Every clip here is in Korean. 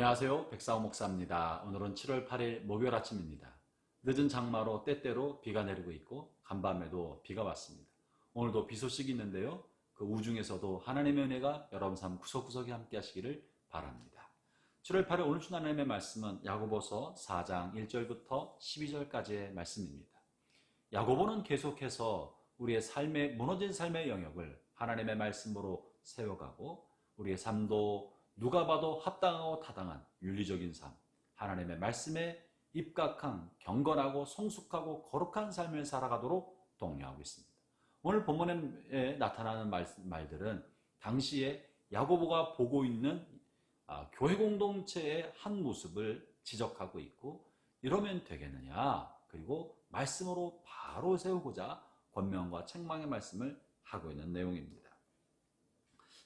안녕하세요. 백사오 목사입니다. 오늘은 7월 8일 목요일 아침입니다. 늦은 장마로 때때로 비가 내리고 있고 간밤에도 비가 왔습니다. 오늘도 비 소식이 있는데요. 그 우중에서도 하나님의 은혜가 여러분 삶 구석구석에 함께 하시기를 바랍니다. 7월 8일 오늘 준 하나님의 말씀은 야고보서 4장 1절부터 12절까지의 말씀입니다. 야고보는 계속해서 우리의 삶의 무너진 삶의 영역을 하나님의 말씀으로 세워가고 우리의 삶도 누가 봐도 합당하고 타당한 윤리적인 삶, 하나님의 말씀에 입각한 경건하고 성숙하고 거룩한 삶을 살아가도록 독려하고 있습니다. 오늘 본문에 나타나는 말들은 당시에 야고보가 보고 있는 교회 공동체의 한 모습을 지적하고 있고, 이러면 되겠느냐, 그리고 말씀으로 바로 세우고자 권면과 책망의 말씀을 하고 있는 내용입니다.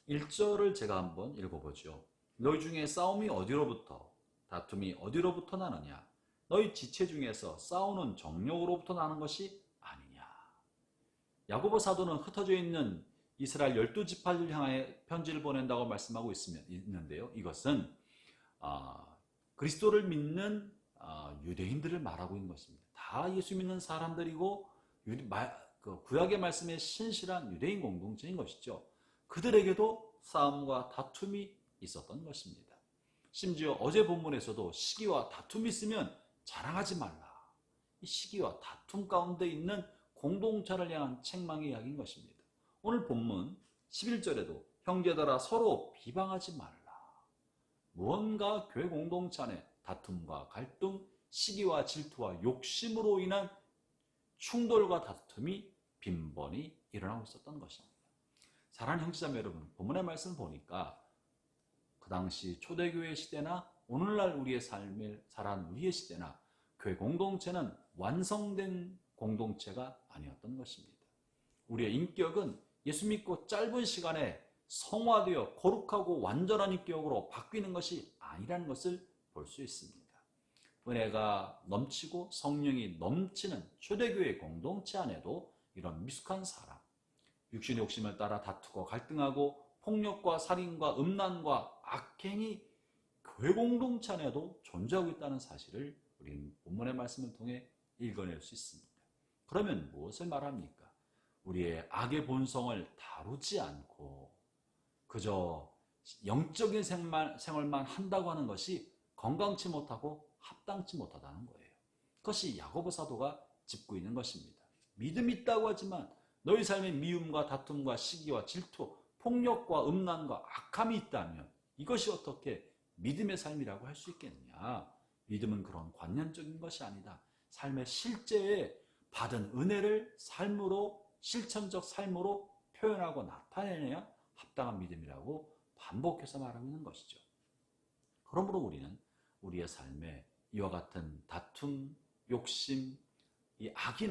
1절을 제가 한번 읽어보죠. 너희 중에 싸움이 어디로부터, 다툼이 어디로부터 나느냐? 너희 지체 중에서 싸우는 정욕으로부터 나는 것이 아니냐? 야고보 사도는 흩어져 있는 이스라엘 12지파를 향해 편지를 보낸다고 말씀하고 있는데요. 이것은 그리스도를 믿는 유대인들을 말하고 있는 것입니다. 다 예수 믿는 사람들이고 구약의 말씀에 신실한 유대인 공동체인 것이죠. 그들에게도 싸움과 다툼이 있었던 것입니다. 심지어 어제 본문에서도 시기와 다툼이 있으면 자랑하지 말라. 이 시기와 다툼 가운데 있는 공동체를 향한 책망의 이야기인 것입니다. 오늘 본문 11절에도 형제들아 서로 비방하지 말라. 무언가 교회 공동체 안에 다툼과 갈등, 시기와 질투와 욕심으로 인한 충돌과 다툼이 빈번히 일어나고 있었던 것입니다. 사랑하는 형제자매 여러분, 본문의 말씀 보니까 그 당시 초대교회 시대나 오늘날 우리의 삶을 살아가는 우리의 시대나 교회 공동체는 완성된 공동체가 아니었던 것입니다. 우리의 인격은 예수 믿고 짧은 시간에 성화되어 거룩하고 완전한 인격으로 바뀌는 것이 아니라는 것을 볼 수 있습니다. 은혜가 넘치고 성령이 넘치는 초대교회 공동체 안에도 이런 미숙한 사람, 육신의 욕심을 따라 다투고 갈등하고 폭력과 살인과 음란과 악행이 교회 공동체 안에도 존재하고 있다는 사실을 우리는 본문의 말씀을 통해 읽어낼 수 있습니다. 그러면 무엇을 말합니까? 우리의 악의 본성을 다루지 않고 그저 영적인 생활만 한다고 하는 것이 건강치 못하고 합당치 못하다는 거예요. 그것이 야고보 사도가 짚고 있는 것입니다. 믿음이 있다고 하지만 너희 삶에 미움과 다툼과 시기와 질투, 폭력과 음란과 악함이 있다면 이것이 어떻게 믿음의 삶이라고 할 수 있겠느냐? 믿음은 그런 관념적인 것이 아니다. 삶의 실제에 받은 은혜를 삶으로, 실천적 삶으로 표현하고 나타내야 합당한 믿음이라고 반복해서 말하고 있는 것이죠. 그러므로 우리는 우리의 삶에 이와 같은 다툼, 욕심, 이 악에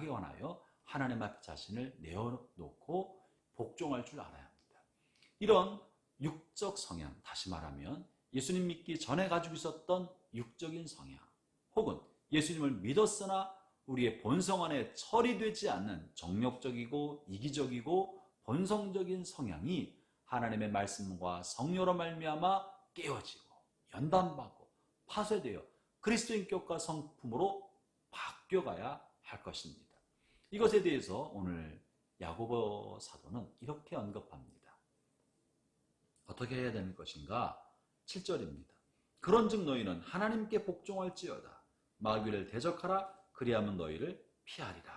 관하여 하나님 앞에 자신을 내어놓고 복종할 줄 알아야 합니다. 이런 육적 성향, 다시 말하면 예수님 믿기 전에 가지고 있었던 육적인 성향, 혹은 예수님을 믿었으나 우리의 본성 안에 처리되지 않는 정욕적이고 이기적이고 본성적인 성향이 하나님의 말씀과 성령으로 말미암아 깨어지고 연단받고 파쇄되어 그리스도의 인격과 성품으로 바뀌어가야 할 것입니다. 이것에 대해서 오늘 야고보 사도는 이렇게 언급합니다. 어떻게 해야 되는 것인가? 7절입니다. 그런즉 너희는 하나님께 복종할지어다. 마귀를 대적하라. 그리하면 너희를 피하리라.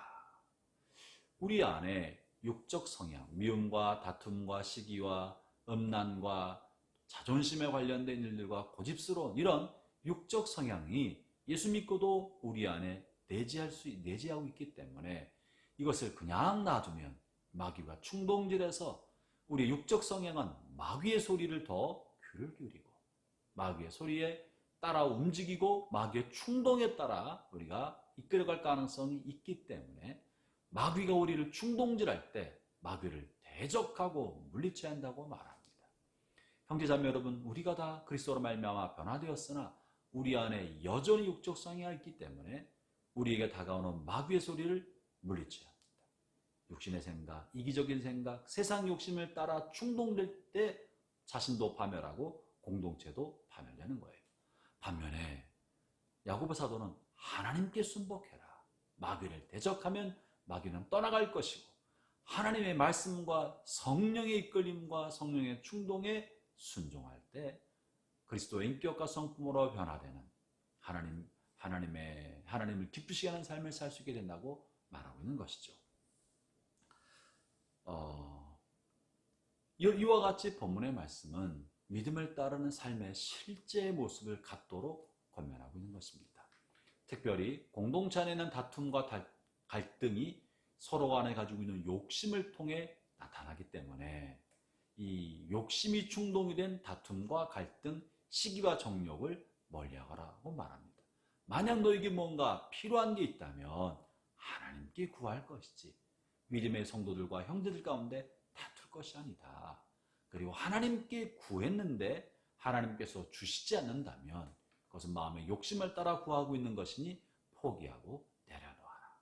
우리 안에 육적 성향, 미움과 다툼과 시기와 음란과 자존심에 관련된 일들과 고집스러운 이런 육적 성향이 예수 믿고도 우리 안에 내재하고 있기 때문에 이것을 그냥 놔두면 마귀가 충동질해서 우리의 육적 성향은 마귀의 소리를 더 귀를 기울이고 마귀의 소리에 따라 움직이고 마귀의 충동에 따라 우리가 이끌어갈 가능성이 있기 때문에 마귀가 우리를 충동질할 때 마귀를 대적하고 물리쳐야 한다고 말합니다. 형제자매 여러분, 우리가 다 그리스도로 말미암아 변화되었으나 우리 안에 여전히 육적 성향이 있기 때문에 우리에게 다가오는 마귀의 소리를 물리쳐야 합니다. 육신의 생각, 이기적인 생각, 세상 욕심을 따라 충동될 때 자신도 파멸하고 공동체도 파멸되는 거예요. 반면에 야고보 사도는 하나님께 순복해라. 마귀를 대적하면 마귀는 떠나갈 것이고 하나님의 말씀과 성령의 이끌림과 성령의 충동에 순종할 때 그리스도의 인격과 성품으로 변화되는 하나님을 기쁘시게 하는 삶을 살 수 있게 된다고 말하고 있는 것이죠. 이와 같이 본문의 말씀은 믿음을 따르는 삶의 실제 모습을 갖도록 권면하고 있는 것입니다. 특별히 공동체 안에 있는 다툼과 갈등이 서로 간에 가지고 있는 욕심을 통해 나타나기 때문에 이 욕심이 충동이 된 다툼과 갈등, 시기와 정욕을 멀리하라고 말합니다. 만약 너에게 뭔가 필요한 게 있다면 하나님께 구할 것이지 믿음의 성도들과 형제들 가운데 다툴 것이 아니다. 그리고 하나님께 구했는데 하나님께서 주시지 않는다면 그것은 마음의 욕심을 따라 구하고 있는 것이니 포기하고 내려놓아라.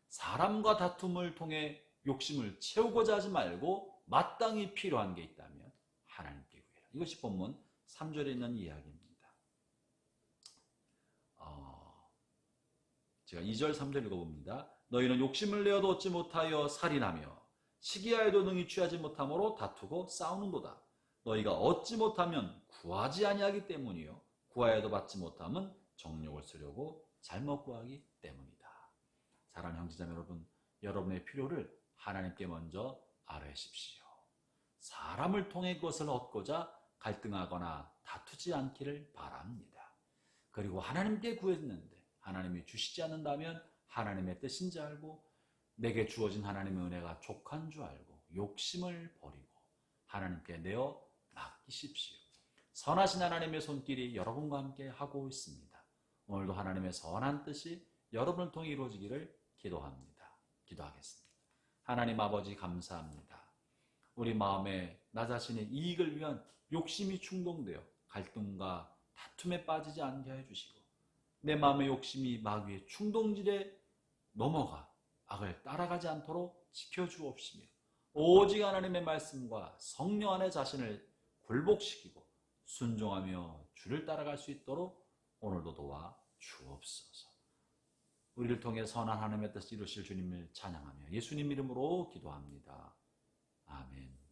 사람과 다툼을 통해 욕심을 채우고자 하지 말고 마땅히 필요한 게 있다면 하나님께 구해라. 이것이 본문 3절에 있는 이야기입니다. 제가 2절 3절 읽어봅니다. 너희는 욕심을 내어도 얻지 못하여 살인하며 시기하여도 능히 취하지 못함으로 다투고 싸우는도다. 너희가 얻지 못하면 구하지 아니하기 때문이요 구하여도 받지 못함은 정욕을 쓰려고 잘못 구하기 때문이다. 사랑하는 형제자매 여러분, 여러분의 필요를 하나님께 먼저 아뢰십시오. 사람을 통해 그것을 얻고자 갈등하거나 다투지 않기를 바랍니다. 그리고 하나님께 구했는데 하나님이 주시지 않는다면 하나님의 뜻인 줄 알고 내게 주어진 하나님의 은혜가 족한 줄 알고 욕심을 버리고 하나님께 내어 맡기십시오. 선하신 하나님의 손길이 여러분과 함께 하고 있습니다. 오늘도 하나님의 선한 뜻이 여러분을 통해 이루어지기를 기도합니다. 기도하겠습니다. 하나님 아버지 감사합니다. 우리 마음에 나 자신의 이익을 위한 욕심이 충동되어 갈등과 다툼에 빠지지 않게 해주시고 내 마음의 욕심이 마귀의 충동질에 넘어가 악을 따라가지 않도록 지켜주옵시며 오직 하나님의 말씀과 성령 안에 자신을 굴복시키고 순종하며 주를 따라갈 수 있도록 오늘도 도와 주옵소서. 우리를 통해 선한 하나님의 뜻을 이루실 주님을 찬양하며 예수님 이름으로 기도합니다. 아멘.